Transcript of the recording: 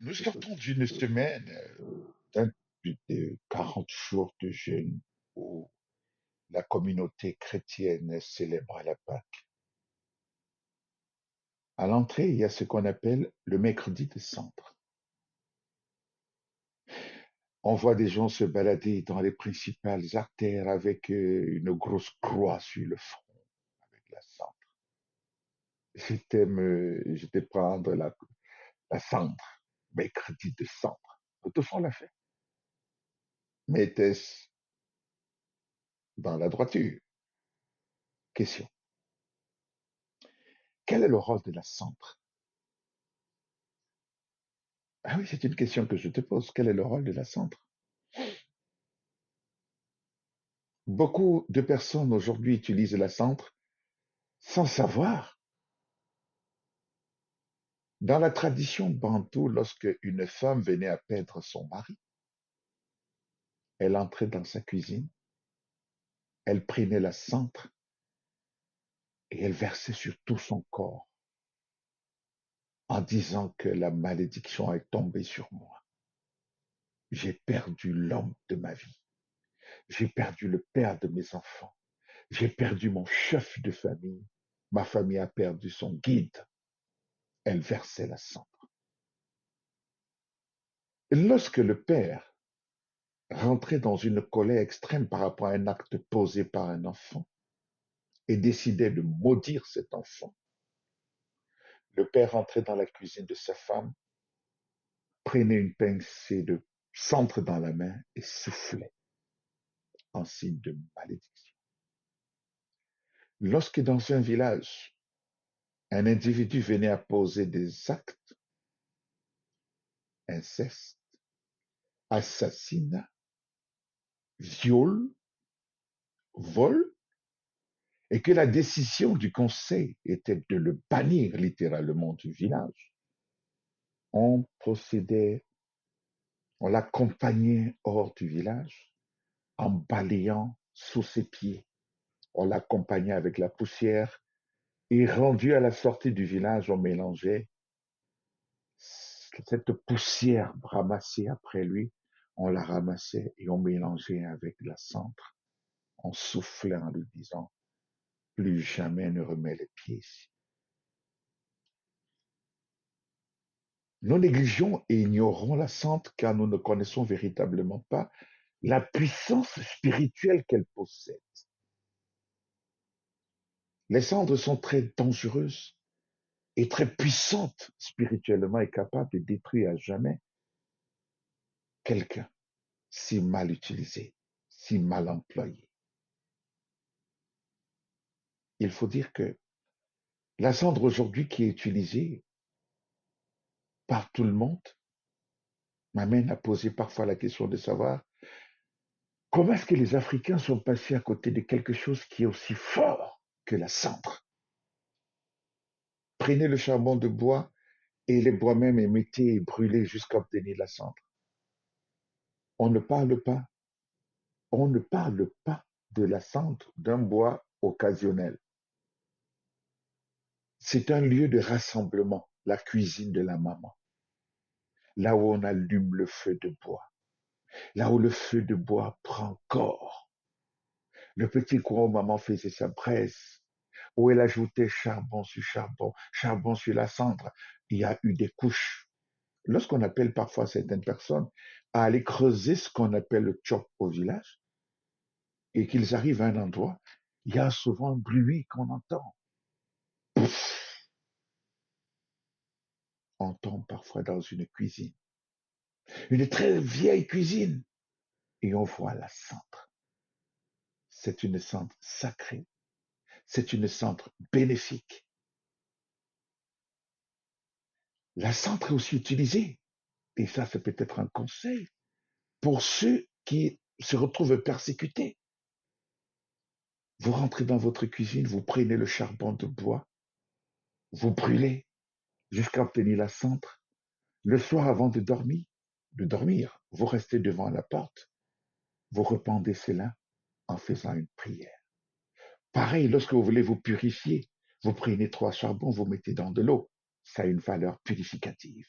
Nous sortons d'une semaine d'un de 40 jours de jeûne où la communauté chrétienne célèbre la Pâque. À l'entrée, il y a ce qu'on appelle le mercredi de Cendres. On voit des gens se balader dans les principales artères avec une grosse croix sur le front, avec la cendre. J'étais prendre la cendre, mercredi de Cendres. Toutefois, on l'a fait. Mais était-ce dans la droiture? Question. Quel est le rôle de la cendre? Ah oui, c'est une question que je te pose. Quel est le rôle de la cendre? Beaucoup de personnes aujourd'hui utilisent la cendre sans savoir. Dans la tradition bantoue, lorsque une femme venait à perdre son mari, elle entrait dans sa cuisine, elle prenait la cendre et elle versait sur tout son corps en disant que la malédiction est tombée sur moi. J'ai perdu l'homme de ma vie. J'ai perdu le père de mes enfants. J'ai perdu mon chef de famille. Ma famille a perdu son guide. Elle versait la cendre. Lorsque le père rentrait dans une colère extrême par rapport à un acte posé par un enfant et décidait de maudire cet enfant, le père rentrait dans la cuisine de sa femme, prenait une pincée de cendre dans la main et soufflait en signe de malédiction. Lorsque dans un village, un individu venait à poser des actes, inceste, assassinat, viol, vol, et que la décision du conseil était de le bannir littéralement du village, on procédait, on l'accompagnait hors du village en balayant sous ses pieds. On l'accompagnait avec la poussière et rendu à la sortie du village, on mélangeait cette poussière ramassée après lui, on la ramassait et on mélangeait avec la cendre. On soufflait en lui disant, plus jamais ne remets les pieds ici. Nous négligeons et ignorons la cendre car nous ne connaissons véritablement pas la puissance spirituelle qu'elle possède. Les cendres sont très dangereuses et très puissantes spirituellement et capables de détruire à jamais quelqu'un si mal utilisé, si mal employé. Il faut dire que la cendre aujourd'hui qui est utilisée par tout le monde m'amène à poser parfois la question de savoir comment est-ce que les Africains sont passés à côté de quelque chose qui est aussi fort que la cendre. Prenez le charbon de bois et les bois même et mettez et brûlez jusqu'à obtenir la cendre. On ne parle pas, on ne parle pas de la cendre d'un bois occasionnel. C'est un lieu de rassemblement, la cuisine de la maman, là où on allume le feu de bois, là où le feu de bois prend corps. Le petit coin où maman faisait sa braise, où elle ajoutait charbon sur la cendre. Il y a eu des couches. Lorsqu'on appelle parfois certaines personnes à aller creuser ce qu'on appelle le tchop au village, et qu'ils arrivent à un endroit, il y a souvent un bruit qu'on entend. On tombe parfois dans une cuisine, une très vieille cuisine, et on voit la cendre. C'est une cendre sacrée, c'est une cendre bénéfique. La cendre est aussi utilisée, et ça c'est peut-être un conseil, pour ceux qui se retrouvent persécutés. Vous rentrez dans votre cuisine, vous prenez le charbon de bois, vous brûlez jusqu'à obtenir la cendre. Le soir avant de dormir, vous restez devant la porte, vous rependez cela en faisant une prière. Pareil, lorsque vous voulez vous purifier, vous prenez 3 charbons, vous mettez dans de l'eau. Ça a une valeur purificative.